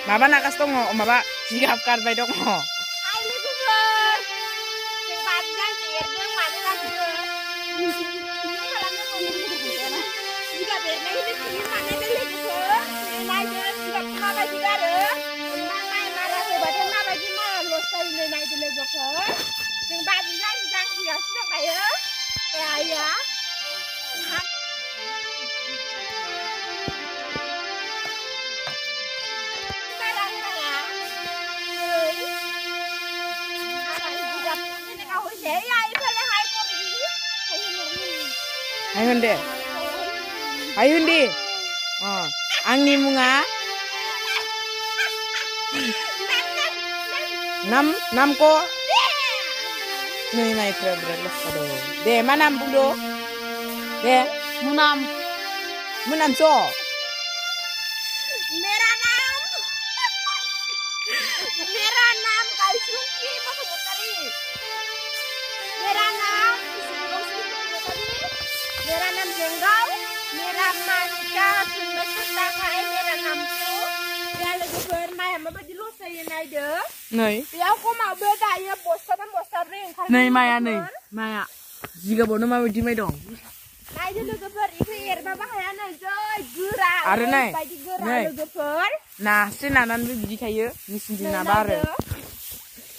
Maba nakas dong, maba sigap karbai dong. Hai logoफोर जों बाजिजों एरदों मानो लाजोबो बिदिनो खालामनो मोनो जिगाब एरनाय होनो माने लोगोफोर नायदो जिगाबखौ माबायदि गारो ओमफ्राय माइ मारा होबाथाय माबायदि मारा लस जायो नायदो लोगोफोर जों बाजिजों जांख्रिगासिनो दंखायो ए आइया Hai Hunde. Hai Hundi. Oh, Angni munga. Nam ko. Nih naik berat aduh. De mana nam budo? De munam so. मेरा नाम काइसुंकी बसुमतारी मेरा नाम मेरा नाम जेंगाव मेरा मानका सुंदर सुंदर मेरा नाम तो ya logoफोर माया माबायदि लस जायो नायदो Nei. बेयाव खमावबो दायो बस्ताब्रै ओंखारदों Nei Maya. Jigabaवनो माबायदि माइ दं? नायदो लोगोफोर इखौ एरबाबो हाया नै जै गोरा आरो नै बायदि गोरा लोगोफोर नास्रि नानानैबो बिदि थायो मेचिनजों नाबा आरो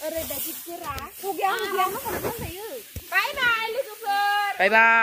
ओरैबायदि गोरा हुगिया मा खालामनो जायो बाय बाय लोगोफोर बाय बाय